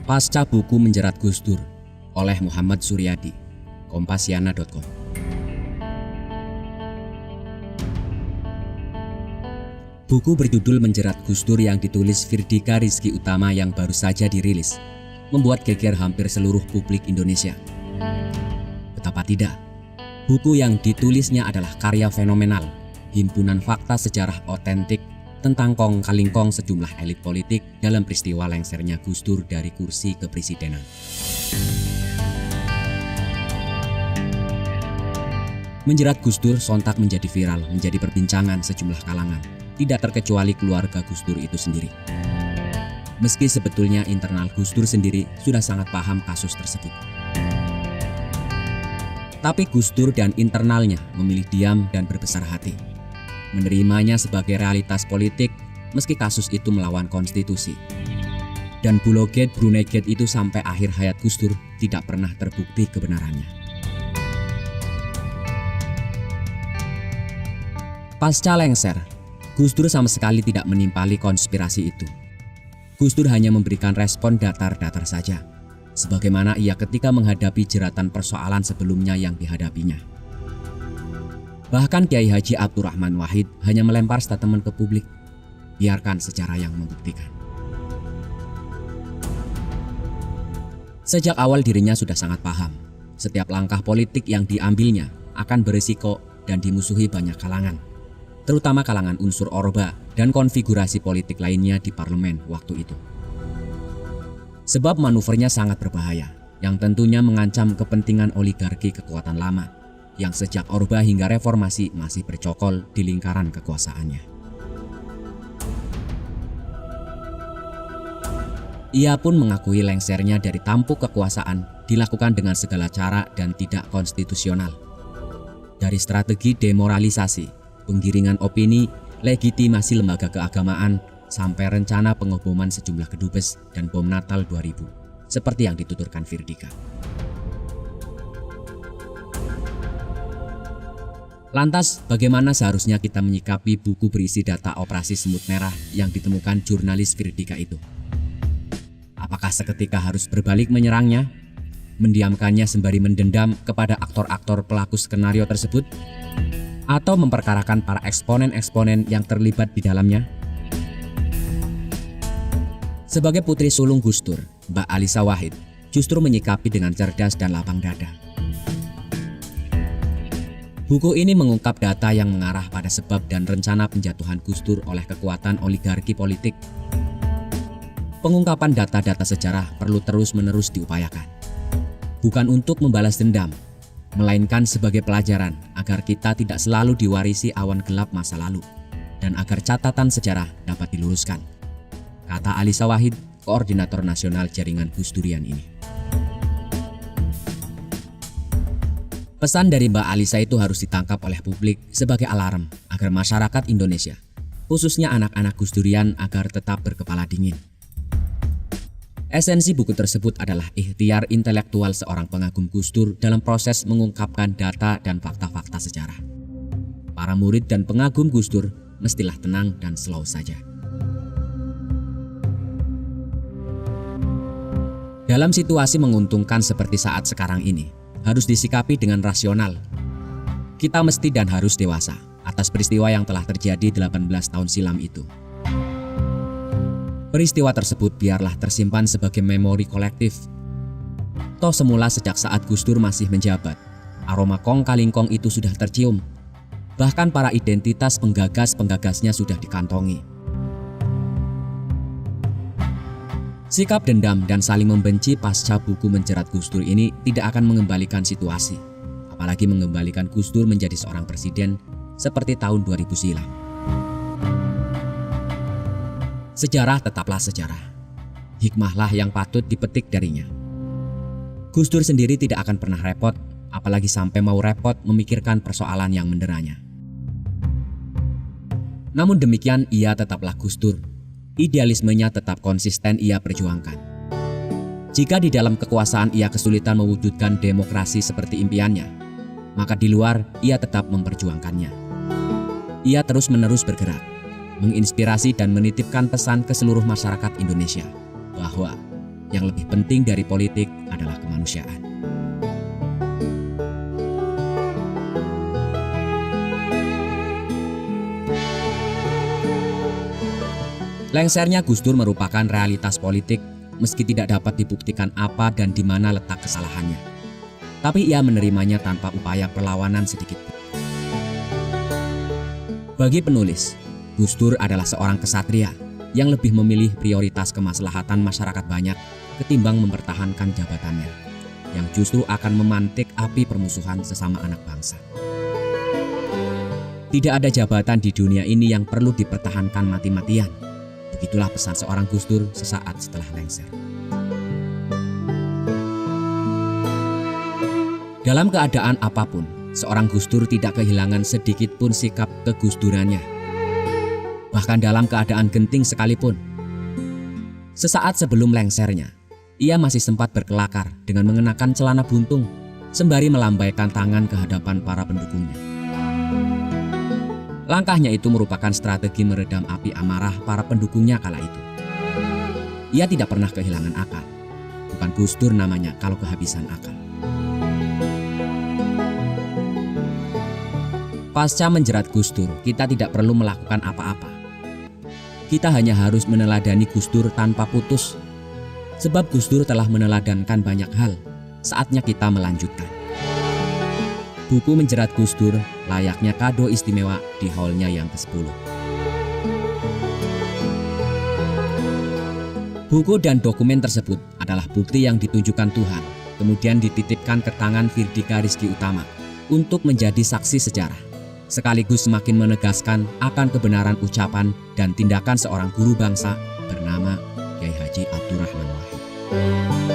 Pasca buku Menjerat Gus Dur oleh Muhammad Suryadi, Kompasiana.com. Buku berjudul Menjerat Gus Dur yang ditulis Firdika Rizky Utama yang baru saja dirilis membuat geger hampir seluruh publik Indonesia. Betapa tidak, buku yang ditulisnya adalah karya fenomenal, himpunan fakta sejarah otentik tentang kong-kalingkong sejumlah elit politik dalam peristiwa lengsernya Gus Dur dari kursi kepresidenan. Menjerat Gus Dur sontak menjadi viral, menjadi perbincangan sejumlah kalangan, tidak terkecuali keluarga Gus Dur itu sendiri. Meski sebetulnya internal Gus Dur sendiri sudah sangat paham kasus tersebut. Tapi Gus Dur dan internalnya memilih diam dan berbesar hati, menerimanya sebagai realitas politik meski kasus itu melawan konstitusi. Dan Bulogate Brunei Gate itu sampai akhir hayat Gus Dur tidak pernah terbukti kebenarannya. Pasca lengser, Gus Dur sama sekali tidak menimpali konspirasi itu. Gus Dur hanya memberikan respon datar-datar saja, sebagaimana ia ketika menghadapi jeratan persoalan sebelumnya yang dihadapinya. Bahkan Kiai Haji Abdurrahman Wahid hanya melempar statement ke publik, biarkan sejarah yang membuktikan. Sejak awal dirinya sudah sangat paham, setiap langkah politik yang diambilnya akan berisiko dan dimusuhi banyak kalangan, terutama kalangan unsur Orba dan konfigurasi politik lainnya di parlemen waktu itu. Sebab manuvernya sangat berbahaya, yang tentunya mengancam kepentingan oligarki kekuatan lama, yang sejak Orba hingga reformasi masih bercokol di lingkaran kekuasaannya. Ia pun mengakui lengsernya dari tampuk kekuasaan dilakukan dengan segala cara dan tidak konstitusional. Dari strategi demoralisasi, penggiringan opini, legitimasi lembaga keagamaan, sampai rencana pengeboman sejumlah kedubes dan bom Natal 2000, seperti yang dituturkan Firdika. Lantas, bagaimana seharusnya kita menyikapi buku berisi data operasi semut merah yang ditemukan jurnalis Firdika itu? Apakah seketika harus berbalik menyerangnya, mendiamkannya sembari mendendam kepada aktor-aktor pelaku skenario tersebut, atau memperkarakan para eksponen-eksponen yang terlibat di dalamnya? Sebagai putri sulung Gus Dur, Mbak Alisa Wahid justru menyikapi dengan cerdas dan lapang dada. Buku ini mengungkap data yang mengarah pada sebab dan rencana penjatuhan Gus Dur oleh kekuatan oligarki politik. Pengungkapan data-data sejarah perlu terus-menerus diupayakan. Bukan untuk membalas dendam, melainkan sebagai pelajaran agar kita tidak selalu diwarisi awan gelap masa lalu dan agar catatan sejarah dapat diluruskan, kata Alisa Wahid, koordinator nasional jaringan Gus Durian ini. Pesan dari Mbak Alisa itu harus ditangkap oleh publik sebagai alarm agar masyarakat Indonesia, khususnya anak-anak Gus Durian, agar tetap berkepala dingin. Esensi buku tersebut adalah ikhtiar intelektual seorang pengagum Gus Dur dalam proses mengungkapkan data dan fakta-fakta sejarah. Para murid dan pengagum Gus Dur mestilah tenang dan slow saja. Dalam situasi menguntungkan seperti saat sekarang ini, harus disikapi dengan rasional. Kita mesti dan harus dewasa atas peristiwa yang telah terjadi 18 tahun silam itu. Peristiwa tersebut biarlah tersimpan sebagai memori kolektif. Toh semula sejak saat Gus Dur masih menjabat, aroma kong-kalingkong itu sudah tercium. Bahkan para identitas penggagas-penggagasnya sudah dikantongi. Sikap dendam dan saling membenci pasca buku Menjerat Gus Dur ini tidak akan mengembalikan situasi, apalagi mengembalikan Gus Dur menjadi seorang presiden seperti tahun 2000 silam. Sejarah tetaplah sejarah. Hikmahlah yang patut dipetik darinya. Gus Dur sendiri tidak akan pernah repot, apalagi sampai mau repot memikirkan persoalan yang menderanya. Namun demikian, ia tetaplah Gus Dur. Idealismenya tetap konsisten ia perjuangkan. Jika di dalam kekuasaan ia kesulitan mewujudkan demokrasi seperti impiannya, maka di luar ia tetap memperjuangkannya. Ia terus-menerus bergerak, menginspirasi dan menitipkan pesan ke seluruh masyarakat Indonesia bahwa yang lebih penting dari politik adalah kemanusiaan. Lengsernya Gus Dur merupakan realitas politik meski tidak dapat dibuktikan apa dan di mana letak kesalahannya. Tapi ia menerimanya tanpa upaya perlawanan sedikitpun. Bagi penulis, Gus Dur adalah seorang kesatria yang lebih memilih prioritas kemaslahatan masyarakat banyak ketimbang mempertahankan jabatannya, yang justru akan memantik api permusuhan sesama anak bangsa. Tidak ada jabatan di dunia ini yang perlu dipertahankan mati-matian. Begitulah pesan seorang Gus Dur sesaat setelah lengser. Dalam keadaan apapun, seorang Gus Dur tidak kehilangan sedikit pun sikap kegusdurannya. Bahkan dalam keadaan genting sekalipun. Sesaat sebelum lengsernya, ia masih sempat berkelakar dengan mengenakan celana buntung sembari melambaikan tangan ke hadapan para pendukungnya. Langkahnya itu merupakan strategi meredam api amarah para pendukungnya kala itu. Ia tidak pernah kehilangan akal. Bukan Gus Dur namanya kalau kehabisan akal. Pasca menjerat Gus Dur, kita tidak perlu melakukan apa-apa. Kita hanya harus meneladani Gus Dur tanpa putus. Sebab Gus Dur telah meneladankan banyak hal, saatnya kita melanjutkan. Buku Menjerat Gus Dur layaknya kado istimewa di haulnya yang ke-10. Buku dan dokumen tersebut adalah bukti yang ditunjukkan Tuhan, kemudian dititipkan ke tangan Firdika Rizky Utama untuk menjadi saksi sejarah, sekaligus semakin menegaskan akan kebenaran ucapan dan tindakan seorang guru bangsa bernama Kiai Haji Abdurrahman Wahid.